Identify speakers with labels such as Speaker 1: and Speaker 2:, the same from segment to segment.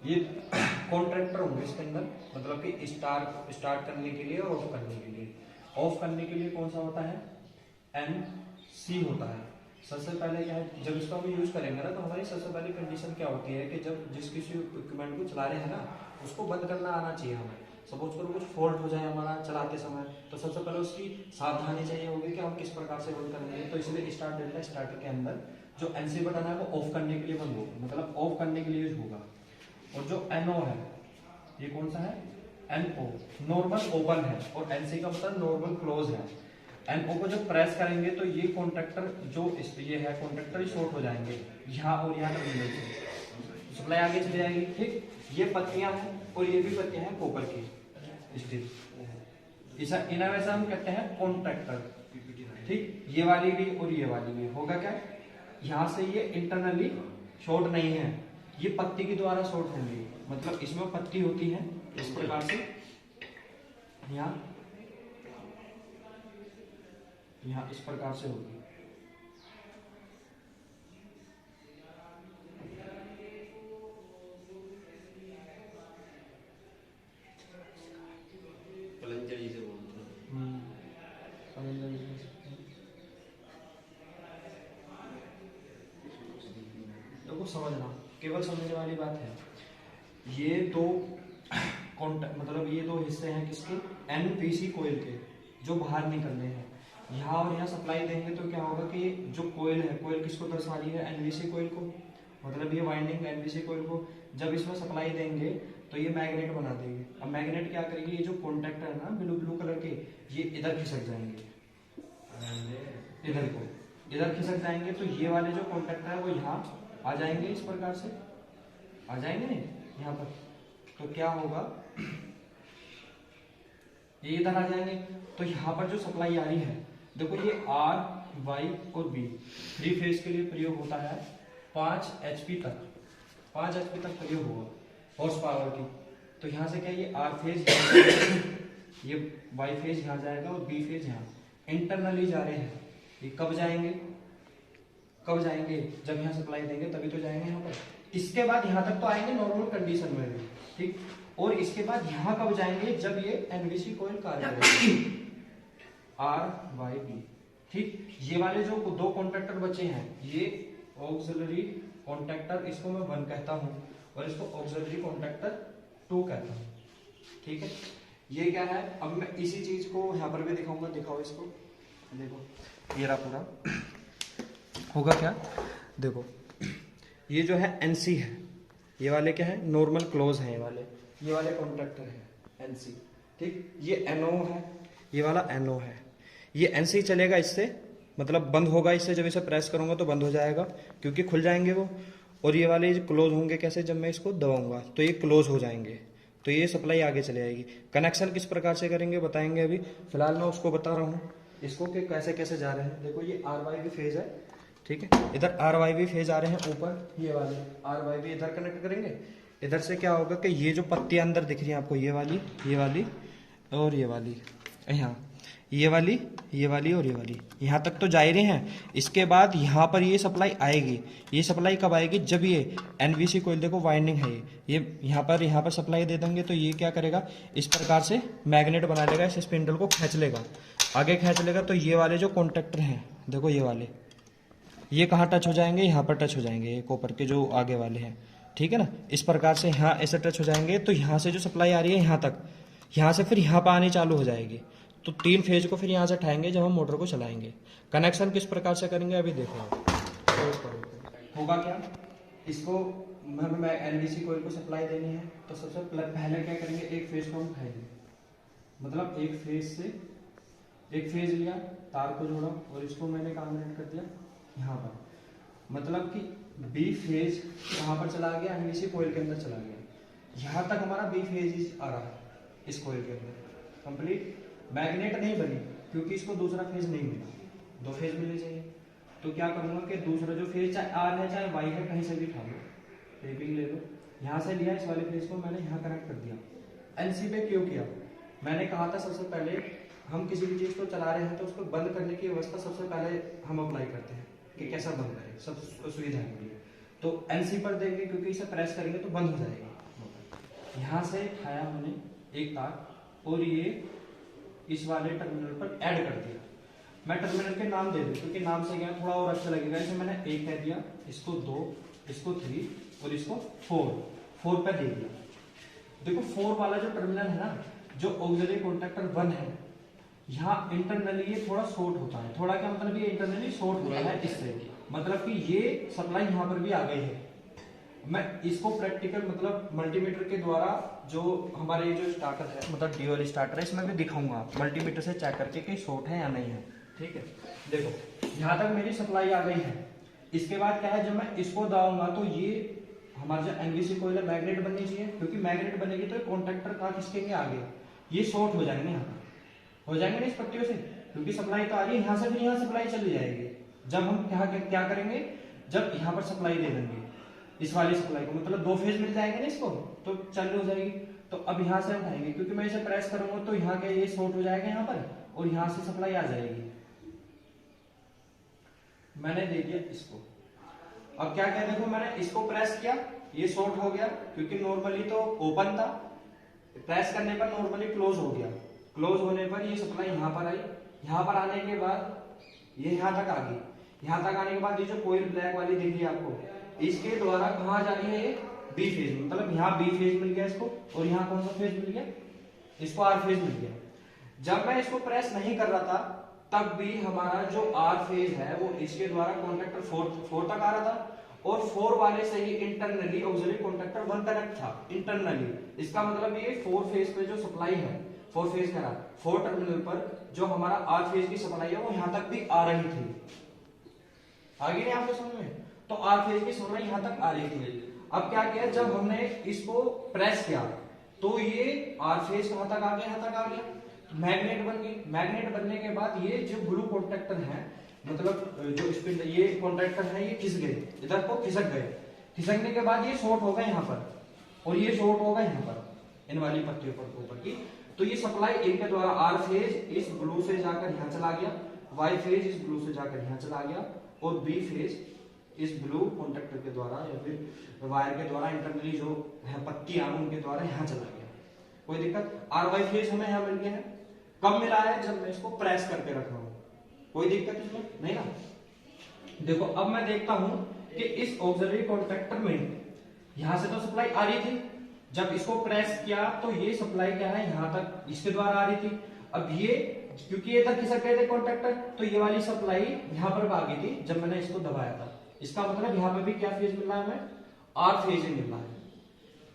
Speaker 1: ये कॉन्ट्रैक्टर होंगे इसके अंदर, मतलब कि स्टार्ट करने के लिए और ऑफ करने के लिए। ऑफ करने के लिए कौन सा होता है, एन सी होता है। सबसे पहले क्या है, जब इसको हम यूज करेंगे ना, तो हमारी सबसे पहली कंडीशन क्या होती है कि जब जिस किसी इक्विपमेंट को चला रहे हैं ना, उसको बंद करना आना चाहिए हमें। सपोज करो कुछ फॉल्ट हो जाए हमारा चलाते समय, तो सबसे पहले उसकी सावधानी चाहिए होगी कि हम किस प्रकार से बंद करेंगे। तो इसलिए स्टार्ट डेल्टा स्टार्टर के अंदर जो एनसी बटन है वो ऑफ करने के लिए बंद होगा, मतलब ऑफ करने के लिए यूज होगा। और जो एनओ है, ये कौन सा है, एनओ नॉर्मल ओपन है, और एनसी का मतलब नॉर्मल क्लोज है। एनओ को जब प्रेस करेंगे तो ये कॉन्ट्रैक्टर जो ये है कॉन्ट्रैक्टर शॉर्ट हो जाएंगे, यहाँ और यहाँ तक सप्लाई आगे चली जाएगी। ठीक, ये पत्तियां हैं और ये भी पत्तियां हैं कॉपर की स्टील, इन्हें वैसे हम कहते हैं कॉन्ट्रैक्टर। ठीक, ये वाली भी और ये वाली भी होगा क्या, यहाँ से ये इंटरनली शॉर्ट नहीं है, ये पत्ती के द्वारा शॉर्ट होंगी। मतलब इसमें पत्ती होती है इस प्रकार से, यहाँ इस प्रकार से होगी।
Speaker 2: पलंजड़ी से बोलते हैं।
Speaker 1: देखो समझना, केवल समझने वाली बात है। ये दो मतलब ये दो हिस्से हैं किसके, एनपीसी कोयल के, जो बाहर निकलने हैं। यहाँ और यहाँ सप्लाई देंगे तो क्या होगा कि जो कोयल है, कोयल किसको दर्शा रही है, एनवीसी कोयल को, मतलब ये वाइंडिंग एनवीसी कोयल को। जब इसमें सप्लाई देंगे तो ये मैग्नेट बना देंगे। अब मैग्नेट क्या करेगी, ये जो कॉन्टैक्टर है ना ब्लू ब्लू कलर के, ये इधर खिसक जाएंगे, इधर खिसक जाएंगे। तो ये वाले जो कॉन्टैक्टर है वो यहाँ आ जाएंगे, इस प्रकार से आ जाएंगे नहीं यहाँ पर। तो क्या होगा, ये इधर आ जाएंगे। तो यहाँ पर जो सप्लाई आ रही है, देखो ये आर वाई और बी 3 फेज के लिए प्रयोग होता है। 5 HP तक, 5 HP तक प्रयोग होगा हॉर्स पावर की। तो यहाँ से क्या, ये आर फेज ये वाई फेज यहाँ जाएगा और बी फेज यहाँ इंटरनली जा रहे हैं। ये कब जाएंगे, जब यहाँ सप्लाई देंगे तभी तो जाएंगे यहाँ पर। इसके बाद यहाँ तक तो आएंगे नॉर्मल कंडीशन में भी, ठीक। और इसके बाद यहाँ कब जाएंगे, जब ये एनवीसी कोयल कार्य करेगी, आर वाई बी। ठीक, ये वाले जो दो कॉन्ट्रैक्टर बचे हैं, ये ऑक्सिलरी कॉन्ट्रैक्टर, इसको मैं 1 कहता हूँ, और इसको ऑक्सिलरी कॉन्ट्रैक्टर 2 कहता हूँ। ठीक है, ये क्या है, अब मैं इसी चीज को यहाँ पर भी दिखाऊंगा। दिखाओ इसको, देखो ये रहा पूरा, होगा क्या, देखो ये जो है एनसी है, ये वाले क्या है, नॉर्मल क्लोज है, ये वाले कॉन्ट्रैक्टर है एनसी। ठीक, ये एनओ है, ये वाला एनओ है। ये एनसी चलेगा इससे, मतलब बंद होगा इससे, जब इसे प्रेस करूंगा तो बंद हो जाएगा क्योंकि खुल जाएंगे वो। और ये वाले क्लोज होंगे कैसे, जब मैं इसको दबाऊंगा तो ये क्लोज हो जाएंगे, तो ये सप्लाई आगे चले जाएगी। कनेक्शन किस प्रकार से करेंगे बताएंगे, अभी फिलहाल मैं उसको बता रहा हूँ इसको कि कैसे कैसे जा रहे हैं। देखो ये आर वाई भी फेज है, ठीक है, इधर आर वाई भी फेज आ रहे हैं ऊपर, ये वाले आर वाई भी इधर कनेक्ट करेंगे। इधर से क्या होगा कि ये जो पत्तियां अंदर दिख रही हैं आपको, ये वाली और ये वाली, यहाँ ये वाली और ये वाली, यहाँ तक तो जा ही रहे हैं। इसके बाद यहाँ पर ये सप्लाई आएगी। ये सप्लाई कब आएगी, जब ये एनवीसी कोयल, देखो वाइंडिंग है ये यहाँ पर सप्लाई दे देंगे तो ये क्या करेगा, इस प्रकार से मैग्नेट बना लेगा, इस स्पिंडल को खींच लेगा, आगे खींच लेगा। तो ये वाले जो कॉन्ट्रैक्टर हैं, देखो ये वाले, ये कहाँ टच हो जाएंगे, यहाँ पर टच हो जाएंगे, ये कॉपर के जो आगे वाले हैं, ठीक है ना। इस प्रकार से यहाँ ऐसे टच हो जाएंगे, तो यहाँ से जो सप्लाई आ रही है यहाँ तक, यहाँ से फिर यहाँ पर आनी चालू हो जाएगी। तो 3 फेज को फिर यहाँ से उठाएंगे जब हम मोटर को चलाएंगे। कनेक्शन किस प्रकार से करेंगे अभी देखो होगा क्या, इसको मैं एनवीसी कोयल को सप्लाई देनी है, तो सबसे पहले क्या करेंगे, एक फेज को हम उठाएंगे, मतलब एक फेज लिया, तार को जोड़ा और इसको मैंने कनेक्ट कर दिया यहाँ पर, मतलब कि बी फेज यहाँ पर चला गया, एनवीसी कोयल के अंदर चला गया। यहाँ तक हमारा बी फेज आ रहा है इस कोयल के अंदर कंप्लीट। मैग्नेट नहीं बनी क्योंकि इसको दूसरा फेज नहीं मिला, 2 फेज मिलने चाहिए। तो क्या करूंगा कि दूसरा जो फेज चाहे आर है चाहे वाई है, कहीं से भी उठा लो, टेपिंग ले लो, यहाँ से लिया, इस वाले फेज को मैंने यहाँ कनेक्ट कर दिया। एनसी पे क्यों किया, मैंने कहा था सबसे पहले हम किसी भी चीज को चला रहे हैं तो उसको बंद करने की व्यवस्था सबसे पहले हम अप्लाई करते हैं कि कैसा बंद करें, सब सुविधा के लिए। तो एनसी पर देंगे क्योंकि इसे प्रेस करेंगे तो बंद हो जाएगी, यहां से उठाया हमने एक तार और ये इस वाले टर्मिनल पर ऐड कर दिया। मैं टर्मिनल के नाम दे दूं क्योंकि नाम से क्या थोड़ा और अच्छा लगेगा। इसे मैंने 1 कह दिया, इसको 2, इसको 3 और इसको 4 पे दे दिया। देखो 4 वाला जो टर्मिनल है ना, जो ऑक्सिलरी कॉन्टैक्टर 1 है, यहाँ इंटरनली ये थोड़ा शॉर्ट होता है। थोड़ा क्या मतलब, ये इंटरनली शॉर्ट होता है इससे, मतलब कि ये सप्लाई यहाँ पर भी आ गई है। मैं इसको प्रैक्टिकल मतलब मल्टीमीटर के द्वारा जो हमारे जो स्टार्टर है मतलब ड्यूअल स्टार्टर है, इसमें भी दिखाऊंगा मल्टीमीटर से चेक करके कि शॉर्ट है या नहीं है। ठीक है, देखो यहाँ तक मेरी सप्लाई आ गई है। इसके बाद क्या है, जब मैं इसको दबाऊंगा तो ये हमारा जो एनवीसी कोयल है मैग्नेट बननी चाहिए, क्योंकि मैग्नेट बनेगी तो कॉन्ट्रैक्टर कहाँ खिसकेंगे आगे, ये शॉर्ट हो जाएंगे, यहाँ हो जाएंगे ना इस पट्टियों से, क्योंकि सप्लाई तो आ रही है यहाँ से, भी यहाँ सप्लाई चली जाएगी। जब हम क्या करेंगे, जब यहाँ पर सप्लाई दे देंगे इस वाली सप्लाई को, मतलब 2 फेज मिल जाएंगे ना इसको, तो चालू हो जाएगी। तो अब यहाँ से उठाएंगे, क्योंकि मैं इसे प्रेस करूंगा तो यहाँ के ये शॉर्ट हो जाएगा यहाँ पर, और यहाँ से सप्लाई आ जाएगी। मैंने दे दिया इसको। अब क्या क्या देखो, मैंने इसको प्रेस किया, ये शॉर्ट हो गया, क्योंकि नॉर्मली तो ओपन था, प्रेस करने पर नॉर्मली क्लोज हो गया। क्लोज होने पर ये सप्लाई यहाँ पर आई, यहाँ पर आने के बाद ये यहाँ तक आ गई। यहाँ तक आने के बाद ये जो कोयल ब्लैक वाली दिख रही है आपको, इसके द्वारा कहाँ जा रही है, ये बी फेज, मतलब यहाँ बी फेज मिल गया इसको, और यहाँ कौन सा फेज मिल गया, इसको आर फेज मिल गया। जब मैं इसको प्रेस नहीं कर रहा था तब भी हमारा जो आर फेज है वो इसके द्वारा कॉन्ट्रैक्टर 4 तक आ रहा था, और 4 वाले से ही इंटरनली ऑक्सिलरी कॉन्ट्रैक्टर 1 कनेक्ट था इंटरनली। इसका मतलब ये 4 फेज पे जो सप्लाई है, 4 फेज का 4 टर्मिनल पर जो हमारा आर फेज की सप्लाई है वो यहाँ तक भी आ रही थी। आगे नहीं आपको समझ में, तो आर फेज की सप्लाई यहाँ तक आ रही थी। अब क्या किया, जब हमने इसको प्रेस किया तो ये आर फेज कहां तक आ गया, यहाँ तक आ गया, मैग्नेट बन गई। मैग्नेट बनने के बाद ये जो ब्लू कॉन्ट्रैक्टर है, मतलब जो स्पिंडल, ये कॉन्ट्रैक्टर है, ये खिस गए, इधर को खिसक गए। खिसकने के बाद ये शॉर्ट हो गए यहाँ पर, और ये शॉर्ट होगा यहाँ पर इन वाली पट्टियों पर ऊपर की। तो ये सप्लाई इनके द्वारा आर फेज इस ब्लू से जाकर यहाँ चला गया, वाई फेज इस ब्लू से जाकर यहाँ चला गया, और बी फेज इस ब्लू कॉन्ट्रैक्टर के द्वारा या फिर वायर के द्वारा इंटरनली जो है पत्तियां उनके द्वारा यहाँ चला गया। कोई दिक्कत, आर वाई फेज हमें यहाँ मिल गया है। कब मिला है, जब मैं इसको प्रेस करके रख रहा हूं। कोई दिक्कत इसमें नहीं ना। देखो अब मैं देखता हूं कि इस ऑक्सिलरी कॉन्ट्रैक्टर में यहां से तो सप्लाई आ रही थी, जब इसको प्रेस किया तो ये सप्लाई क्या है, यहां तक इसके द्वारा आ रही थी। अब ये क्योंकि ये तक खिसक गए थे कॉन्ट्रैक्टर, तो ये वाली सप्लाई यहां पर आ गई थी जब मैंने इसको दबाया था। इसका मतलब यहाँ पे भी क्या फेज मिल रहा है हमें, आर फेज मिल रहा है।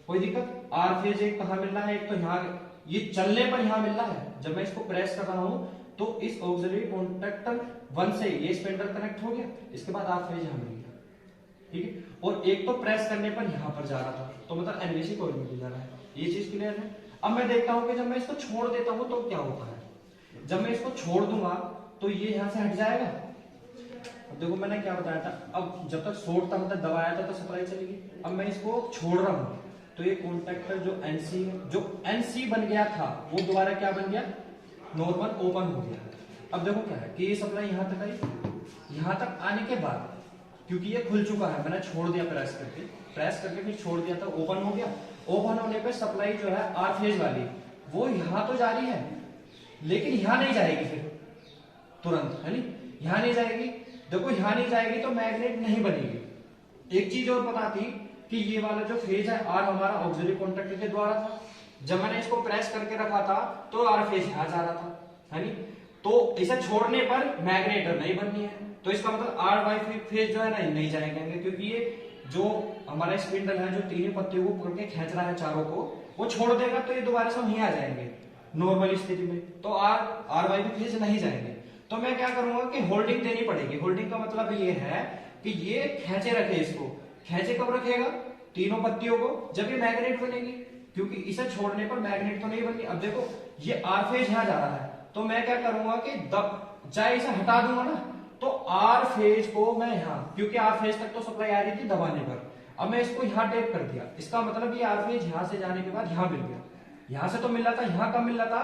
Speaker 1: कोई दिक्कत, आर फेज एक कहां मिल रहा है, एक तो यहाँ ये चलने पर यहाँ मिल रहा है, जब मैं इसको प्रेस कर रहा हूं तो इस ऑक्सिलरी कॉन्ट्रैक्टर 1 से ये स्पेंडर कनेक्ट हो गया, इसके बाद आर फेज यहाँ मिल गया। ठीक है, और एक तो प्रेस करने पर यहाँ पर जा रहा था, तो मतलब एनवीसी कोयल में भी जा रहा है। ये चीज क्लियर है। अब मैं देखता हूं कि जब मैं इसको छोड़ देता हूं तो क्या होता है। जब मैं इसको छोड़ दूंगा तो ये यहाँ से हट जाएगा। अब देखो मैंने क्या बताया था, अब जब तक शॉर्ट था मतलब दबाया था तो सप्लाई चलेगी। अब मैं इसको छोड़ रहा हूं तो ये कॉन्ट्रैक्टर जो एनसी है, जो एनसी बन गया था वो दोबारा क्या बन गया, नॉर्मल ओपन हो गया। अब देखो क्या है कि ये सप्लाई यहाँ तक आई, यहाँ तक आने के बाद क्योंकि ये खुल चुका है, मैंने छोड़ दिया प्रेस करके फिर छोड़ दिया था, ओपन हो गया। ओपन होने पे सप्लाई जो है आर फेज वाली वो यहाँ तो जा रही है, लेकिन यहाँ नहीं जाएगी फिर तुरंत, है नहीं, यहाँ नहीं जाएगी। देखो यहाँ नहीं जाएगी तो मैग्नेट नहीं बनेगी। एक चीज और पता थी कि ये वाला जो फेज है आर हमारा ऑक्सिलरी कॉन्ट्रैक्टर के द्वारा था, जब मैंने इसको प्रेस करके रखा था तो आर फेज यहाँ जा रहा था, है नहीं, तो इसे छोड़ने पर मैग्नेट नहीं बननी है, तो इसका मतलब आर वाई फेज जो है ना नहीं जाएंगे, क्योंकि ये जो हमारा स्पिंडल है जो तीनों पत्तियों को पकड़ के खींच रहा है चारों को, वो छोड़ देगा तो ये दोबारा से वहीं आ जाएंगे नॉर्मल स्थिति में, तो आर वाई फेज नहीं जाएंगे। तो मैं क्या करूंगा कि होल्डिंग देनी पड़ेगी। होल्डिंग का मतलब ये है कि ये खेचे रखे, इसको खेचे कब रखेगा, तीनों पत्तियों को, जब ये मैग्नेट बनेगी, क्योंकि इसे छोड़ने पर मैग्नेट तो नहीं बनेगी। अब देखो ये आर फेज यहाँ जा रहा है, तो मैं क्या करूंगा कि चाहे इसे हटा दूंगा ना, तो आर फेज को मैं यहाँ, क्योंकि आर फेज तक तो सप्लाई आ रही थी दबाने पर, अब मैं इसको यहाँ टेप कर दिया। इसका मतलब ये आर फेज यहाँ से जाने के बाद यहाँ मिल गया, यहाँ से तो मिल रहा था, यहाँ कब मिल रहा था,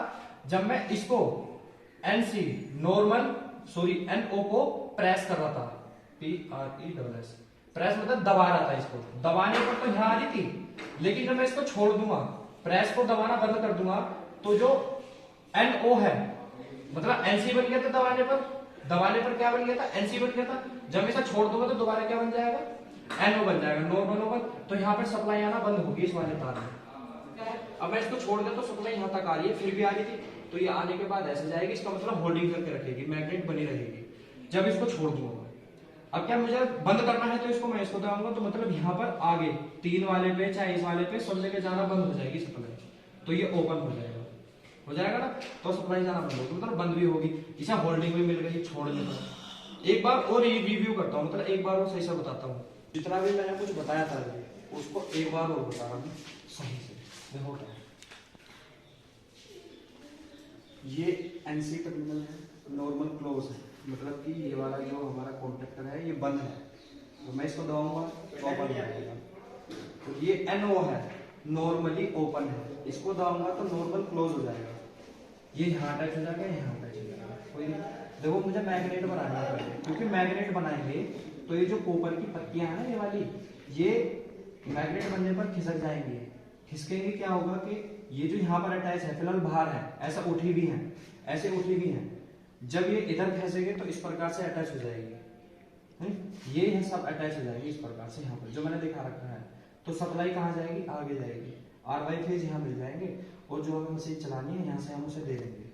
Speaker 1: जब मैं इसको एनसी एनओ को प्रेस कर रहा था, PRESS, प्रेस मतलब दबा रहा था, इसको दबाने पर तो यहाँ आ रही थी, लेकिन जब मैं इसको छोड़ दूंगा प्रेस को दबाना बंद कर दूंगा तो जो NO है मतलब NC बन गया था दबाने पर क्या बन गया था, NC बन गया था। जब इसे छोड़ दूंगा तो दोबारा क्या बन जाएगा, NO बन जाएगा, नॉर्मल ओपन। तो यहाँ पर सप्लाई आना बंद होगी इस वाले तार में। अब मैं इसको छोड़ दिया तो सप्लाई यहाँ तक आ रही है, फिर भी आ रही थी, तो ये आने के बाद ऐसे जाएगी, इसका मतलब होल्डिंग करके रखेगी, मैग्नेट बनी रहेगी। जब इसको छोड़ दूंगा अब क्या मुझे बंद करना है तो इसको मैं इसको दबाऊंगा तो मतलब यहाँ पर आगे 3 वाले पे चाहे इस वाले पे सब जगह जाना बंद हो जाएगी सप्लाई, तो ये ओपन हो जाएगा ना, तो सप्लाई जाना बंद होगी, मतलब बंद भी होगी। इसे होल्डिंग भी मिल गई छोड़ने पर। एक बार और रिव्यू करता हूँ, मतलब एक बार और सही से बताता हूँ, जितना भी मैंने कुछ बताया था उसको एक बार और बता रहा हूँ सही से। देखो क्या है, ये NC टर्मिनल है, नॉर्मल क्लोज है, मतलब कि ये वाला जो हमारा कॉन्टेक्टर है ये बंद है, तो मैं इसको दबाऊंगा तो ओपन हो जाएगा। तो ये NO है, नॉर्मली ओपन है, इसको दबाऊंगा तो नॉर्मल क्लोज हो जाएगा। ये यहाँ अटैच हो जाएगा, यहाँ अटैच हो जाएगा, कोई नहीं। देखो मुझे मैग्नेट बनाना है, क्योंकि मैग्नेट बनाएंगे तो ये जो कॉपर की पत्तियां हैं ना ये वाली, ये मैग्नेट बनने पर खिसक जाएंगी। खिसकेंगे क्या होगा कि ये जो यहाँ पर अटैच है फिलहाल बाहर है, ऐसा उठी भी है, ऐसे उठी भी है, जब ये इधर फंसेंगे तो इस प्रकार से अटैच हो जाएगी, ये है सब अटैच हो जाएगी इस प्रकार से। यहाँ पर जो मैंने दिखा रखा है, तो सप्लाई कहाँ जाएगी, आगे जाएगी, RY फेज यहाँ मिल जाएंगे, और जो हमें मशीन चलानी है यहाँ से हम उसे दे देंगे।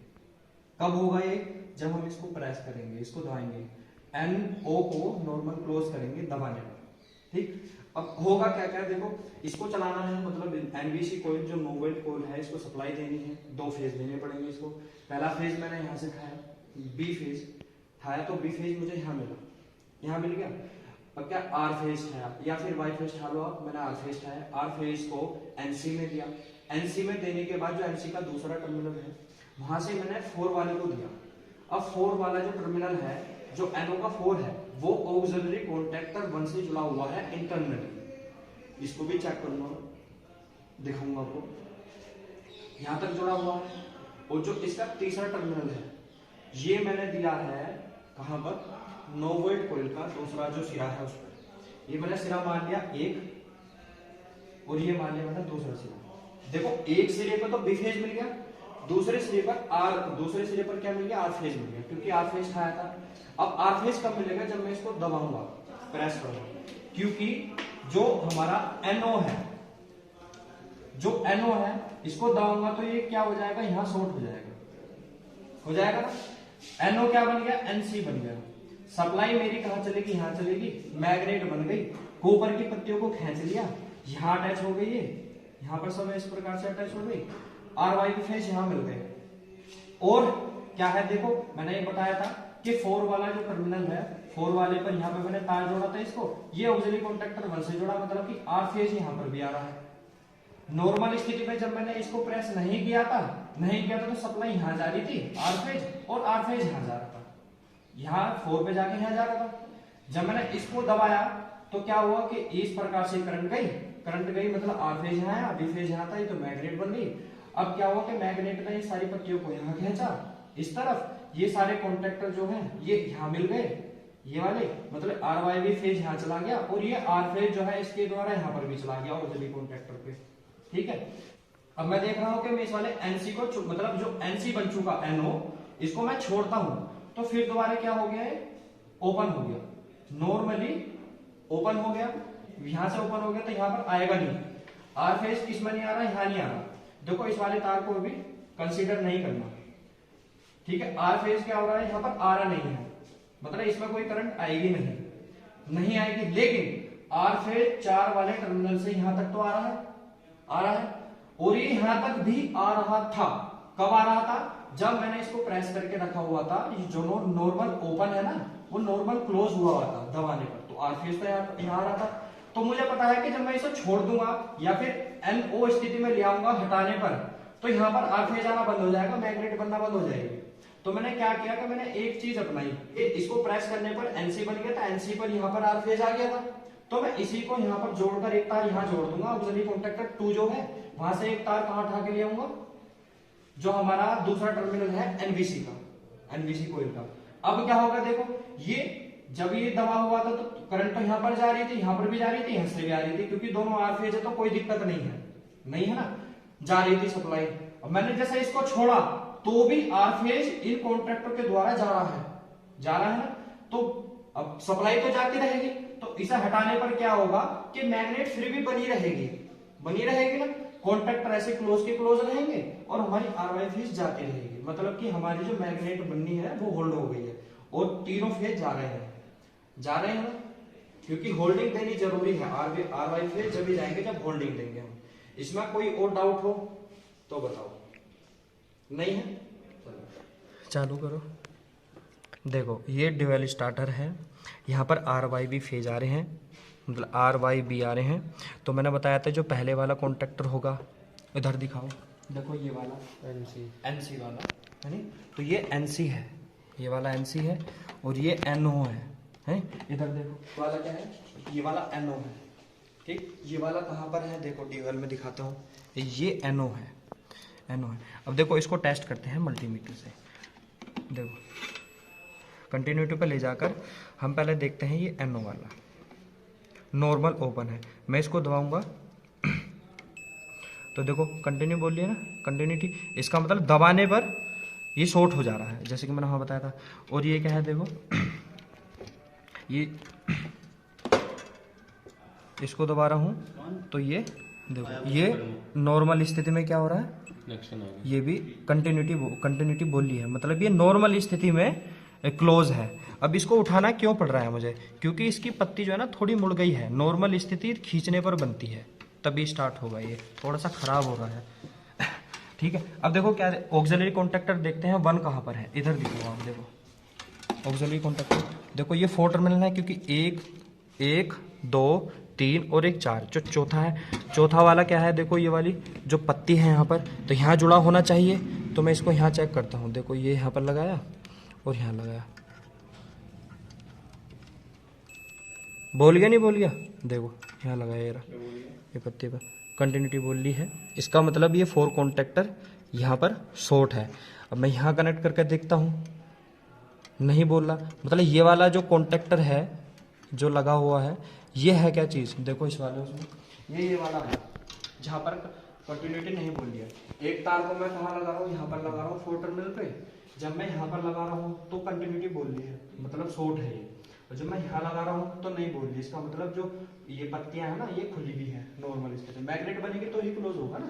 Speaker 1: कब होगा ये, जब हम इसको प्रेस करेंगे, इसको दबाएंगे, NO को नॉर्मल क्लोज करेंगे दबाने पर, ठीक। अब होगा क्या क्या, देखो इसको चलाना है, मतलब NBC कोयल जो नो वोल्ट कोयल है, इसको सप्लाई देनी है, 2 फेज देने पड़ेंगे इसको। पहला फेज मैंने यहाँ से खाया, B फेज खाया, तो B फेज मुझे यहाँ मिला, यहाँ मिल गया। अब क्या R फेज खाया या फिर Y फेज खा लो आप, मैंने R फेज खाया, R फेज को NC में दिया, NC में देने के बाद जो NC का दूसरा टर्मिनल है वहां से मैंने 4 वाले को दिया। अब 4 वाला जो टर्मिनल है, जो NO का 4 है, वो ऑक्सिलरी कॉन्टैक्टर 1 से जुड़ा हुआ है इंटरनली। इसको भी चेक करूंगा, दिखाऊंगा आपको, यहां तक जुड़ा हुआ है। और जो इसका तीसरा टर्मिनल है, ये मैंने दिया है कहां पर, 9 वोल्ट कोयल का दूसरा जो सिरा है उस पर। ये मैंने सिरा मान लिया 1, और ये मान लिया मैंने दूसरा सिरा। देखो एक सिरे पर तो B फेज मिल गया, दूसरे सिरे पर क्या मिल गया, R फेज मिल गया, क्योंकि R फेज खाया था। अब R फेज कब मिलेगा, जब मैं इसको दबाऊंगा, प्रेस करूंगा, क्योंकि जो हमारा NO है, इसको दबाऊंगा तो ये क्या हो जाएगा, यहां शॉर्ट हो जाएगा ना। NO क्या बन गया, NC बन गया। सप्लाई मेरी कहां चलेगी, यहां चलेगी, मैग्नेट बन गई, कॉपर की पत्तियों को खींच लिया, यहां अटैच हो गई, ये यहां पर सब इस प्रकार से अटैच हो गई, RY के फेज यहां मिल गए। और क्या है, देखो मैंने ये बताया था कि 4 वाला जो टर्मिनल है, 4 वाले पर यहाँ पे मैंने तार जोड़ा था इसको, ये ऑक्सिलरी कॉन्टैक्टर 1 से जुड़ा, मतलब कि R फेज यहाँ पर भी आ रहा है। नॉर्मल स्थिति में जब मैंने इसको प्रेस नहीं किया था तो सप्लाई यहाँ जा रही थी R फेज, और R फेज यहाँ जा रहा था, यहाँ 4 पे जाके यहाँ जा रहा था। जब मैंने इसको दबाया तो क्या हुआ कि इस प्रकार से करंट गई, मतलब R फेज यहाँ आया, B फेज यहाँ था, ये तो मैग्नेट बन गई। अब क्या हुआ कि मैग्नेट ने सारी पत्तियों को यहाँ खींचा इस तरफ, ये सारे कॉन्टैक्टर जो हैं ये यहाँ मिल गए, ये वाले, मतलब RYB फेज यहाँ चला गया, और ये R फेज जो है इसके द्वारा यहाँ पर भी चला गया ऑक्सिलरी कॉन्टैक्टर पे, ठीक है। अब मैं देख रहा हूँ कि मैं इस वाले NC को, मतलब जो NC बन चुका NO, इसको मैं छोड़ता हूँ तो फिर दोबारा क्या हो गया है, ओपन हो गया, नॉर्मली ओपन हो गया, यहां से ओपन हो गया तो यहाँ पर आएगा नहीं, R फेज किसमें नहीं आ रहा, यहाँ नहीं आ रहा। देखो इस वाले तार को भी कंसीडर नहीं करना, ठीक है। R फेज क्या हो रहा है, यहाँ पर आ रहा नहीं है, मतलब इसमें कोई करंट आएगी नहीं आएगी, लेकिन R फेज 4 वाले टर्मिनल से यहां तक तो आ रहा है, और ये यहां तक भी आ रहा था। कब आ रहा था, जब मैंने इसको प्रेस करके रखा हुआ था, ये जो नॉर्मल ओपन है ना, वो नॉर्मल क्लोज हुआ था दबाने पर, तो R फेज तो यहाँ आ रहा था। तो मुझे पता है कि जब मैं इसे छोड़ दूंगा या फिर NO स्थिति में ले आऊंगा हटाने पर, तो यहाँ पर R फेज आना बंद हो जाएगा, मैग्नेट बनना बंद हो जाएगी। तो मैंने क्या किया कि मैंने एक चीज अपनाई, इसको प्रेस करने पर NC बन गया था, NC पर यहाँ पर R फेज आ गया था, तो मैं इसी को यहाँ पर जोड़कर एक तार यहाँ जोड़ दूंगा, ऑक्सिलरी कॉन्टैक्टर 2 जो है, वहां से एक तार कहाँ उठा के ले आऊंगा, जो हमारा दूसरा टर्मिनल है NBC कोयल का। अब क्या होगा, देखो ये जब ये दबा हुआ था तो करंट तो यहाँ पर जा रही थी, यहाँ पर भी जा रही थी, यहाँ से भी आ रही थी, क्योंकि दोनों R फेज है तो कोई दिक्कत नहीं है ना। जा रही थी सप्लाई। अब मैंने जैसे इसको छोड़ा तो भी आर फेज इन कॉन्ट्रैक्टर के द्वारा जा रहा है ना। तो अब सप्लाई तो जाती रहेगी, तो इसे हटाने पर क्या होगा कि मैग्नेट फिर भी बनी रहेगी ना। कॉन्ट्रैक्टर ऐसे क्लोज के क्लोज रहेंगे और हमारी आरवाई फेज जाती रहेगी, मतलब कि हमारी जो मैग्नेट बननी है वो होल्ड हो गई है और तीनों फेज जा रहे हैं ना, क्योंकि होल्डिंग देनी जरूरी है। आरवाई फेज जब भी जाएंगे जब होल्डिंग देंगे हम। इसमें कोई और डाउट हो तो बताओ। नहीं है, चालू करो। देखो ये ड्यूअल स्टार्टर है, यहाँ पर आर वाई बी फेज आ रहे हैं, मतलब आर वाई बी आ रहे हैं। तो मैंने बताया था जो पहले वाला कॉन्ट्रैक्टर होगा, इधर दिखाओ, देखो ये वाला एनसी वाला है नी, तो ये एनसी है, ये वाला एनसी है और ये एनओ है। इधर देखो वाला क्या है, ये वाला एनओ है, ठीक। ये वाला कहाँ पर है, देखो ड्यूअल में दिखाता हूँ, ये एनओ है। अब देखो इसको टेस्ट करते हैं मल्टीमीटर से। देखो कंटिन्यूटी पर ले जाकर हम पहले देखते हैं, ये एनओ वाला नॉर्मल ओपन है। मैं इसको दबाऊंगा तो देखो कंटिन्यू बोल लिया ना, कंटिन्यूटी, इसका मतलब दबाने पर ये शॉर्ट हो जा रहा है, जैसे कि मैंने वहाँ बताया था। और ये क्या है, देखो ये इसको दबा रहा हूँ तो ये देखो ये नॉर्मल स्थिति में क्या हो रहा है, ये भी कंटिन्यूटी बोल ली है, मतलब ये नॉर्मल स्थिति में क्लोज है। अब इसको उठाना क्यों पड़ रहा है मुझे, क्योंकि इसकी पत्ती जो है ना थोड़ी मुड़ गई है, नॉर्मल स्थिति खींचने पर बनती है तभी स्टार्ट होगा, ये थोड़ा सा खराब हो रहा है। ठीक है, अब देखो क्या ऑक्सिलरी कॉन्टैक्टर देखते हैं, 1 कहाँ पर है, इधर दिखो आप, देखो ऑक्सिलरी कॉन्टैक्टर, देखो ये 4 टर्मिनल है, क्योंकि 1 2 3 और 1 4, जो चौथा है, चौथा वाला क्या है, देखो ये वाली जो पत्ती है यहाँ पर, तो यहाँ जुड़ा होना चाहिए। तो मैं इसको यहाँ चेक करता हूँ, देखो ये यहाँ पर लगाया और यहाँ लगाया, बोल गया नहीं बोल गया, देखो यहाँ लगाया ये पत्ती पर कंटिन्यूटी बोल ली है, इसका मतलब ये 4 कॉन्टैक्टर यहाँ पर शॉर्ट है। अब मैं यहाँ कनेक्ट करके देखता हूँ, नहीं बोल रहा, मतलब ये वाला जो कॉन्टैक्टर है जो लगा हुआ है, ये है क्या चीज़, देखो इस वाले उसमें ये वाला है जहाँ पर कंटिन्यूटी नहीं बोल दिया। एक तार को मैं कहाँ लगा रहा हूँ, यहाँ पर लगा रहा हूँ 4 टर्मिनल पे, जब मैं यहाँ पर लगा रहा हूँ तो कंटिन्यूटी बोल ली है, मतलब शॉर्ट है ये। और जब मैं यहाँ लगा रहा हूँ तो नहीं बोल रही, इसका मतलब जो ये पत्तियां है ना ये खुली भी है नॉर्मल स्थिति में, मैग्नेट बनेगी तो ही क्लोज होगा ना,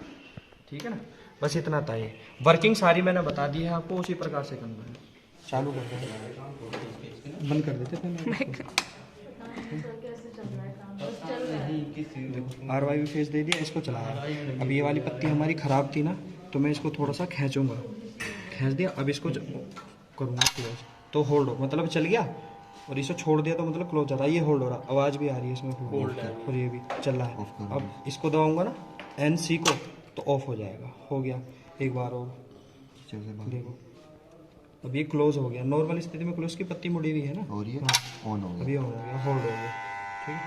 Speaker 1: ठीक है ना। बस इतना था, ये वर्किंग सारी मैंने बता दी है आपको, उसी प्रकार से करना है। चालू कर देते, बंद कर देते आर वाई भी फेस दे दिया, इसको चलाया। अब ये वाली पत्ती हमारी खराब थी ना, तो मैं इसको थोड़ा सा खींचूंगा, खींच दिया, अब इसको करूँगा क्लोज, तो होल्ड हो, मतलब चल गया, और इसे छोड़ दिया तो मतलब क्लोज जा रहा है, ये होल्ड हो रहा, आवाज़ भी आ रही है इसमें होल्ड है, और ये भी चल रहा है। अब इसको दबाऊंगा ना NC को तो ऑफ हो जाएगा, हो गया। एक बार और देखो, अब ये क्लोज हो गया, नॉर्मल स्थिति में क्लोज की पत्ती मुड़ी हुई है ना, और ये ऑन हो गया, अभी ऑन हो गया, होल्ड हो गया, ठीक।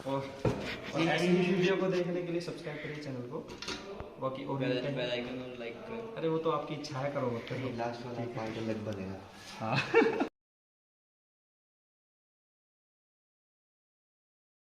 Speaker 1: और ऐसी ही वीडियो को देखने के लिए सब्सक्राइब करिए चैनल को, बाकी और
Speaker 2: बेल आइकन को लाइक करें।
Speaker 1: अरे वो तो आपकी इच्छा है, करो,
Speaker 3: लास्ट वाला पार्ट अलग बनेगा।
Speaker 1: हाँ